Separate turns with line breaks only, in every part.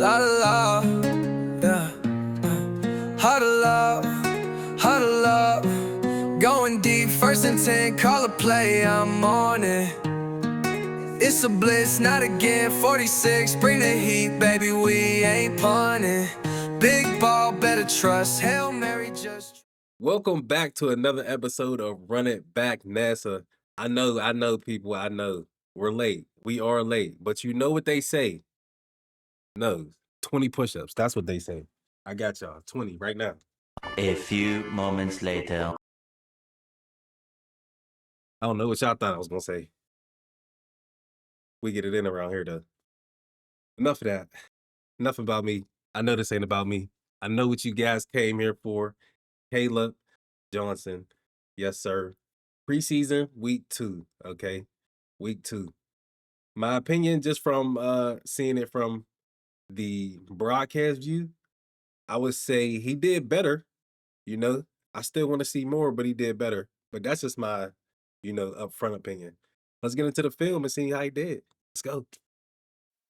lot of love, yeah. Huddle up, going deep, first and 10, call a play, I'm on it. It's a blitz, not again, 46, bring the heat, baby, we ain't punting. Big ball, better trust, Hail Mary just...
Welcome back to another episode of Run It Back NASA. I know people, I know. We're late. We are late. But you know what they say. No, 20 push-ups. That's what they say. I got y'all. 20 right now.
A few moments later.
I don't know what y'all thought I was going to say. We get it in around here, though. Enough of that. Enough about me. I know this ain't about me. I know what you guys came here for. Kaleb Johnson. Yes, sir. Preseason, week 2, okay? Week 2. My opinion, just from seeing it from the broadcast view, I would say he did better, you know? I still want to see more, but he did better. But that's just my, upfront opinion. Let's get into the film and see how he did. Let's go.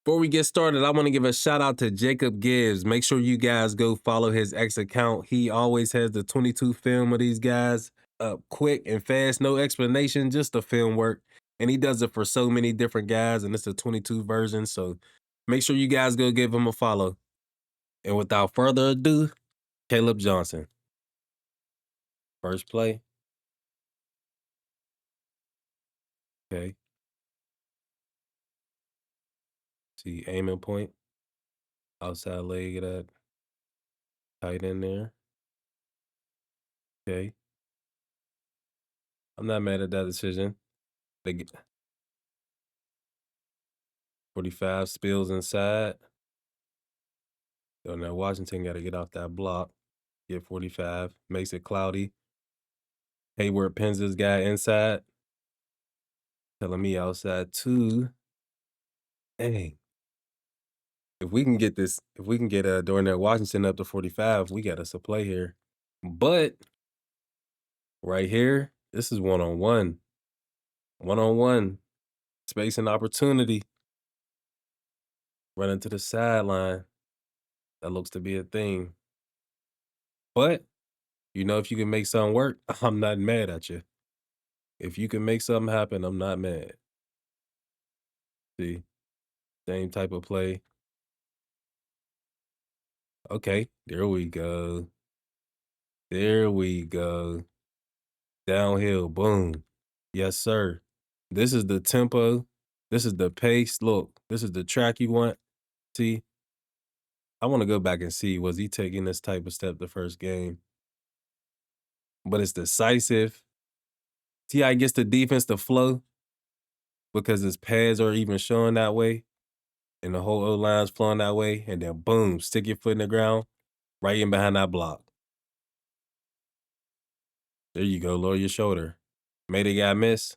Before we get started, I want to give a shout out to Jacob Gibbs. Make sure you guys go follow his X account. He always has the 22 film of these guys up quick and fast, no explanation, just the film work. And he does it for so many different guys, and it's a 22 version. So make sure you guys go give him a follow. And without further ado, Kaleb Johnson. First play. Okay. See, aiming point. Outside leg of that. Tight in there. Okay. I'm not mad at that decision. They get 45 spills inside. So now Washington got to get off that block. Get 45. Makes it cloudy. Hayward pins this guy inside. Telling me outside too. Dang. If we can get Darnell Washington up to 45, we got us a play here. But right here, this is one-on-one. One-on-one. Space and opportunity. Running to the sideline. That looks to be a thing. But, if you can make something work, I'm not mad at you. If you can make something happen, I'm not mad. See? Same type of play. Okay, there we go. There we go. Downhill, boom. Yes, sir. This is the tempo. This is the pace. Look, this is the track you want. See? I want to go back and see, was he taking this type of step the first game? But it's decisive. See how he gets the defense to flow? Because his pads are even showing that way. And the whole O-line's flowing that way. And then, boom, stick your foot in the ground. Right in behind that block. There you go, lower your shoulder. Made a guy miss.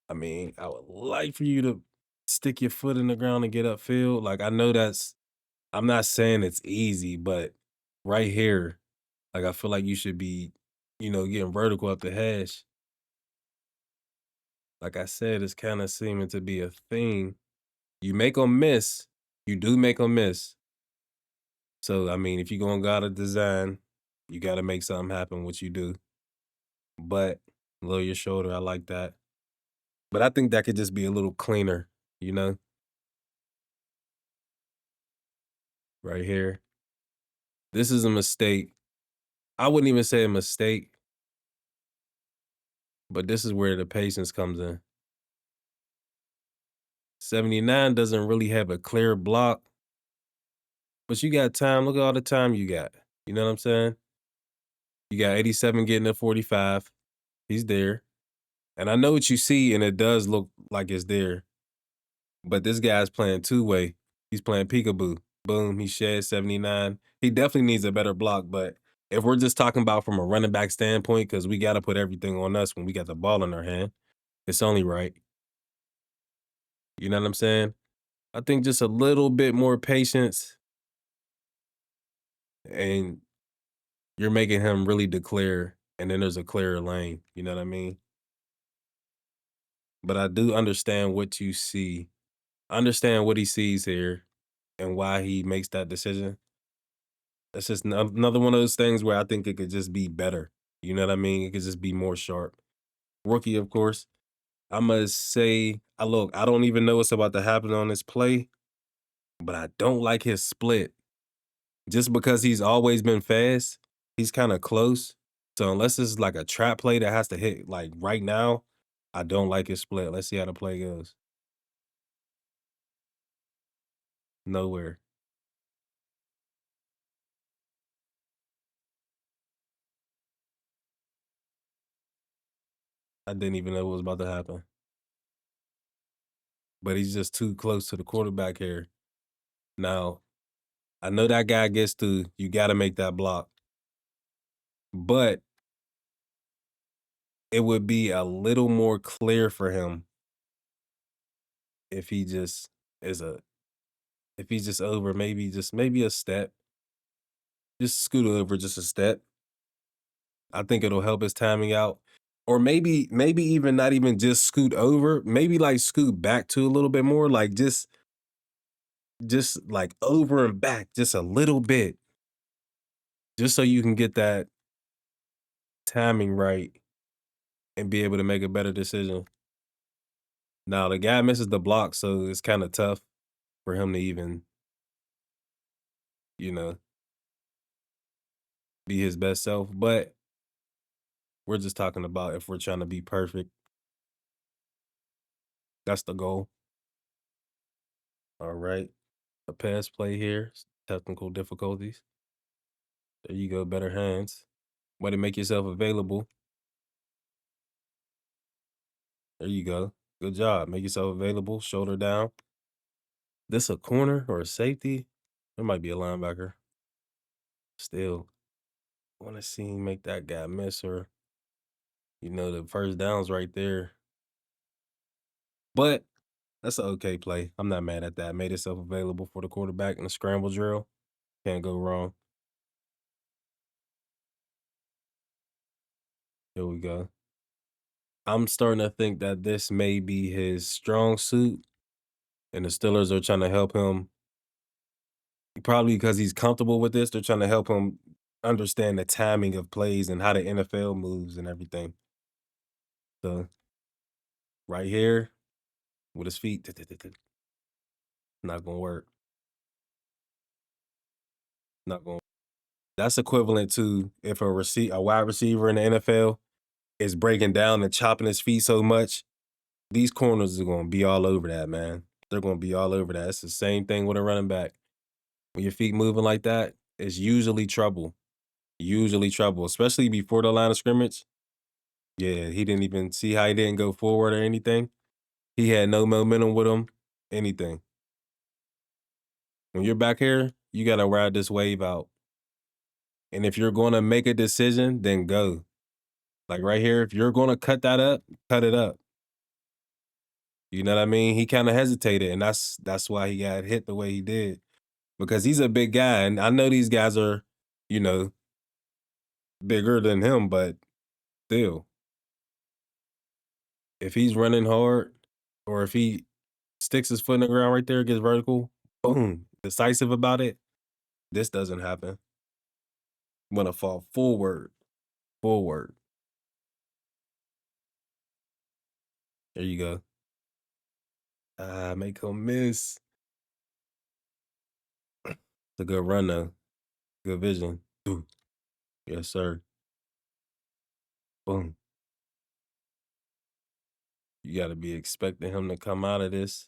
I mean, I would like for you to stick your foot in the ground and get upfield. Like, I know I'm not saying it's easy, but right here, like, I feel like you should be, getting vertical up the hash. Like I said, it's kind of seeming to be a thing. You make them miss. You do make them miss. So, I mean, if you're going to got a design, you got to make something happen, which you do. But lower your shoulder, I like that. But I think that could just be a little cleaner, Right here. This is a mistake. I wouldn't even say a mistake, but this is where the patience comes in. 79 doesn't really have a clear block, but you got time. Look at all the time you got. You know what I'm saying? You got 87 getting to 45. He's there. And I know what you see, and it does look like it's there. But this guy's playing two-way. He's playing peekaboo. Boom, he shed 79. He definitely needs a better block, but if we're just talking about from a running back standpoint, because we got to put everything on us when we got the ball in our hand, it's only right. You know what I'm saying? I think just a little bit more patience, and you're making him really declare, and then there's a clearer lane. You know what I mean? But I do understand what you see. I understand what he sees here. and why he makes that decision. It's just another one of those things where I think it could just be better. You know what I mean? It could just be more sharp. Rookie, of course. I'ma say, look, I don't even know what's about to happen on this play, but I don't like his split. Just because he's always been fast, he's kind of close. So unless it's like a trap play that has to hit like right now, I don't like his split. Let's see how the play goes. Nowhere. I didn't even know what was about to happen. But he's just too close to the quarterback here. Now, I know that guy gets through. You got to make that block. But it would be a little more clear for him if he just is a if he's just over maybe a step. Just scoot over just a step. I think it'll help his timing out. Or maybe even not even just scoot over, maybe like scoot back to a little bit more, like just like over and back just a little bit. Just so you can get that timing right and be able to make a better decision. Now the guy misses the block, so it's kind of tough for him to even, you know, be his best self. But we're just talking about if we're trying to be perfect. That's the goal. All right. A pass play here. Technical difficulties. There you go. Better hands. Way to make yourself available. There you go. Good job. Make yourself available. Shoulder down. This a corner or a safety? It might be a linebacker. Still, want to see him make that guy miss or, the first down's right there. But that's an okay play. I'm not mad at that. Made itself available for the quarterback in the scramble drill. Can't go wrong. Here we go. I'm starting to think that this may be his strong suit, and the Steelers are trying to help him. Probably because he's comfortable with this, they're trying to help him understand the timing of plays and how the NFL moves and everything. So right here with his feet, not gonna work. Not gonna. That's equivalent to if a wide receiver in the NFL is breaking down and chopping his feet so much, these corners are gonna be all over that, man. They're gonna be all over that. It's the same thing with a running back. When your feet moving like that, it's usually trouble. Usually trouble, especially before the line of scrimmage. Yeah, he didn't even see how he didn't go forward or anything. He had no momentum with him, anything. When you're back here, you gotta ride this wave out. And if you're gonna make a decision, then go. Like right here, if you're gonna cut that up, cut it up. You know what I mean? He kind of hesitated, and that's why he got hit the way he did. Because he's a big guy, and I know these guys are, you know, bigger than him, but still, if he's running hard or if he sticks his foot in the ground right there, gets vertical, boom, decisive about it, this doesn't happen. I'm gonna fall forward, forward. There you go. Make him miss. It's a good run though. Good vision. Ooh. Yes, sir. Boom. You gotta be expecting him to come out of this.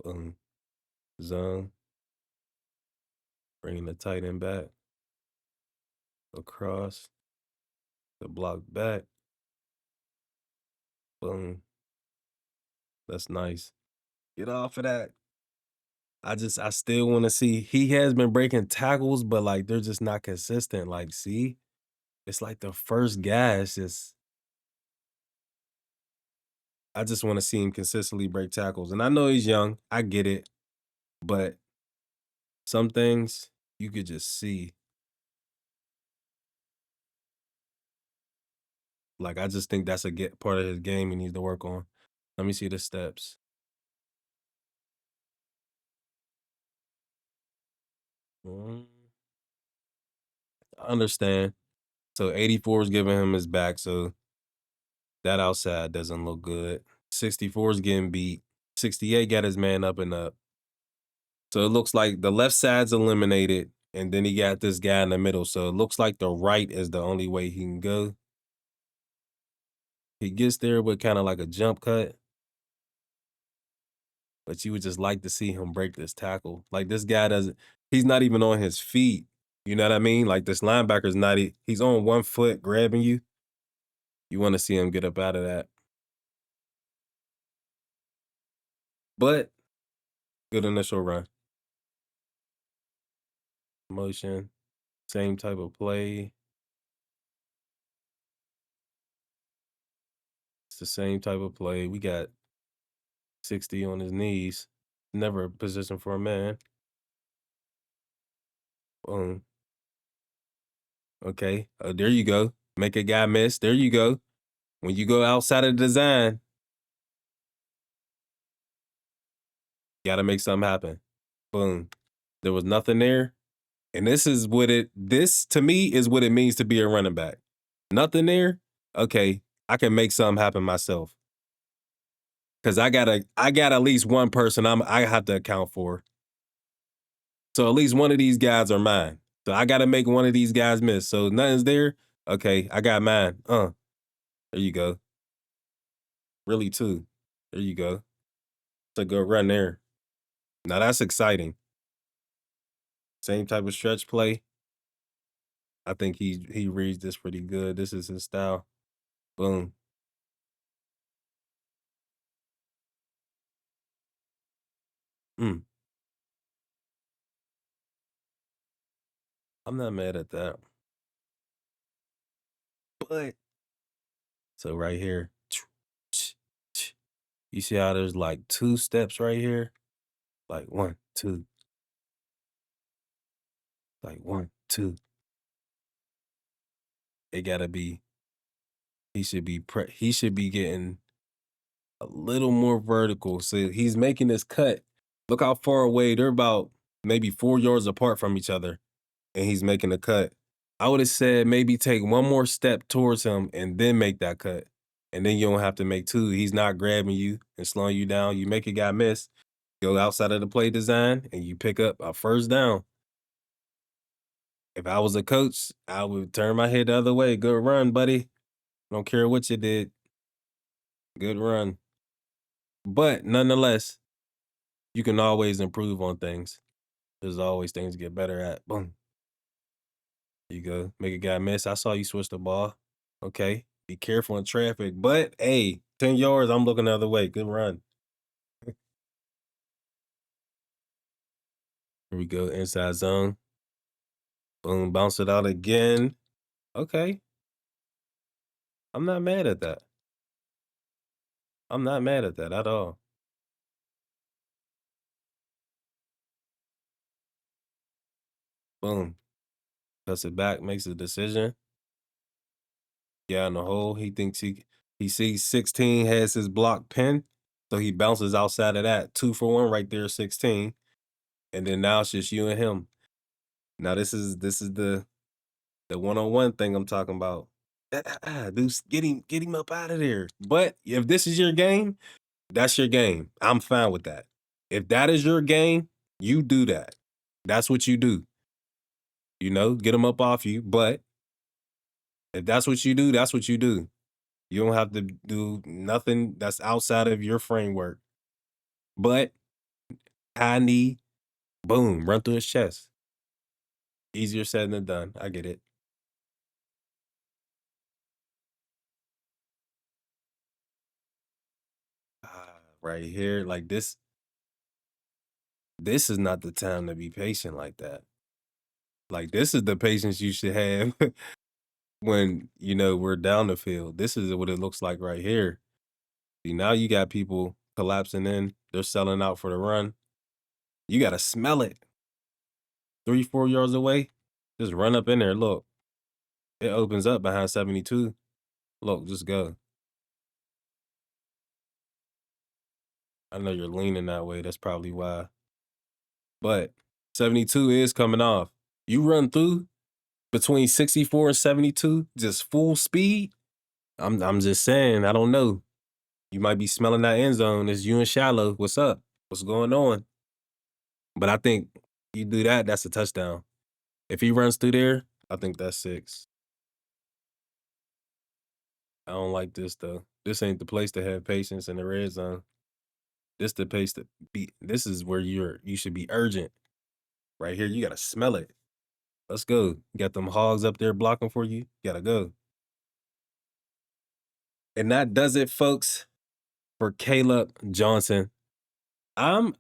Boom. Zone. Bringing the tight end back. Across. The block back. Boom. That's nice. Get off of that. I still want to see. He has been breaking tackles, but like they're just not consistent. Like, see, it's like the first guy. It's just I just want to see him consistently break tackles. And I know he's young. I get it. But some things you could just see. Like, I just think that's a get part of his game he needs to work on. Let me see the steps. Mm, I understand. So 84 is giving him his back, so that outside doesn't look good. 64 is getting beat. 68 got his man up and up. So it looks like the left side's eliminated, and then he got this guy in the middle. So it looks like the right is the only way he can go. He gets there with kind of like a jump cut, but you would just like to see him break this tackle. Like this guy doesn't, he's not even on his feet. You know what I mean? Like this linebacker's not, he's on 1 foot grabbing you. You want to see him get up out of that. But good initial run. Motion, same type of play. It's the same type of play. We got 60 on his knees. Never a position for a man. Boom. Okay. There you go. Make a guy miss. There you go. When you go outside of the design, got to make something happen. Boom. There was nothing there. And this to me is what it means to be a running back. Nothing there. Okay. I can make something happen myself. Cause I got at least one person I have to account for. So at least one of these guys are mine. So I got to make one of these guys miss. So nothing's there. Okay, I got mine. There you go. Really two. There you go. It's a good run there. Now that's exciting. Same type of stretch play. I think he reads this pretty good. This is his style. Boom. Mm. I'm not mad at that. But so right here, you see how there's like 2 steps right here? Like 1, 2. Like 1, 2. It gotta be. He should be getting a little more vertical. So he's making this cut. Look how far away they're about maybe 4 yards apart from each other, and he's making a cut. I would have said maybe take one more step towards him and then make that cut. And then you don't have to make 2. He's not grabbing you and slowing you down. You make a guy miss, go outside of the play design, and you pick up a first down. If I was a coach, I would turn my head the other way. Good run, buddy. Don't care what you did. Good run. But nonetheless, you can always improve on things. There's always things to get better at. Boom. You go. Make a guy miss. I saw you switch the ball. Okay. Be careful in traffic. But hey, 10 yards, I'm looking the other way. Good run. Here we go. Inside zone. Boom. Bounce it out again. Okay. I'm not mad at that. I'm not mad at that at all. Boom. Cuts it back, makes a decision. Yeah, in the hole. He thinks he sees 16 has his block pin. So he bounces outside of that. 2 for 1 right there, 16. And then now it's just you and him. Now this is the one-on-one thing I'm talking about. Dude, get him up out of there. But if this is your game, that's your game. I'm fine with that. If that is your game, you do that. That's what you do. You know, get him up off you. But if that's what you do, that's what you do. You don't have to do nothing that's outside of your framework. But high knee, boom, run through his chest. Easier said than done. I get it. Right here, like this is not the time to be patient like that. Like this is the patience you should have when we're down the field. This is what it looks like right here. See, now you got people collapsing in, they're selling out for the run. You gotta smell it. 3, 4 yards away, just run up in there. Look, it opens up behind 72. Look, just go. I know you're leaning that way. That's probably why. But 72 is coming off. You run through between 64 and 72, just full speed. I'm just saying, I don't know. You might be smelling that end zone. It's you and Shallow. What's up? What's going on? But I think you do that, that's a touchdown. If he runs through there, I think that's 6. I don't like this though. This ain't the place to have patience in the red zone. This the place to be. This is where you should be urgent. Right here, you gotta smell it. Let's go. You got them hogs up there blocking for you. Gotta go. And that does it, folks, for Kaleb Johnson. I'm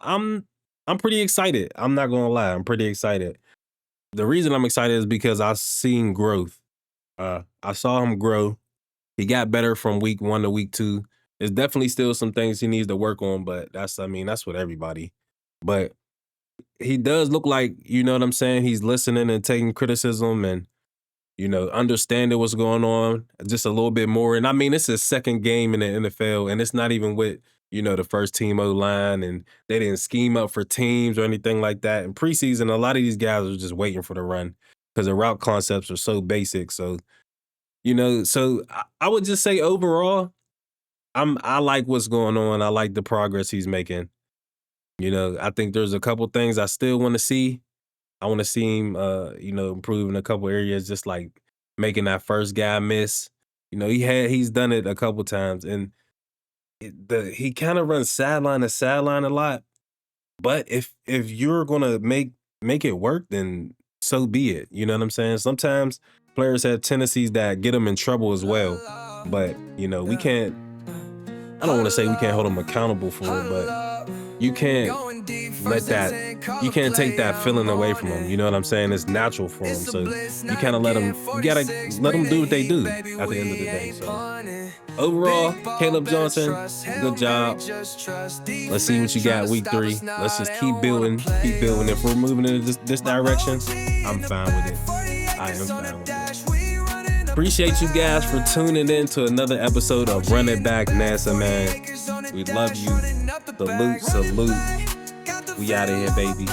pretty excited. I'm not gonna lie. I'm pretty excited. The reason I'm excited is because I've seen growth. I saw him grow. He got better from week 1 to week 2. There's definitely still some things he needs to work on, but that's with everybody. But he does look like, you know what I'm saying? He's listening and taking criticism and, understanding what's going on just a little bit more. And I mean, it's his second game in the NFL, and it's not even with, the first team O-line, and they didn't scheme up for teams or anything like that. In preseason, a lot of these guys are just waiting for the run because the route concepts are so basic. So, I would just say overall, I like what's going on. I like the progress he's making. I think there's a couple things I still want to see. I want to see him, improve in a couple areas, just like making that first guy miss. He's done it a couple times, and he kind of runs sideline to sideline a lot. But if you're gonna make it work, then so be it. You know what I'm saying? Sometimes players have tendencies that get them in trouble as well. But we can't. I don't want to say we can't hold them accountable for it, but you can't you can't take that feeling away from them. You know what I'm saying? It's natural for them. So you kind of you gotta let them do what they do at the end of the day. So overall, Kaleb Johnson, good job. Let's see what you got week 3. Let's just keep building. If we're moving in this direction, I'm fine with it. I am fine with it. Appreciate you guys for tuning in to another episode of Run It Back NASA, man. We love you. Salute. We out of here, baby.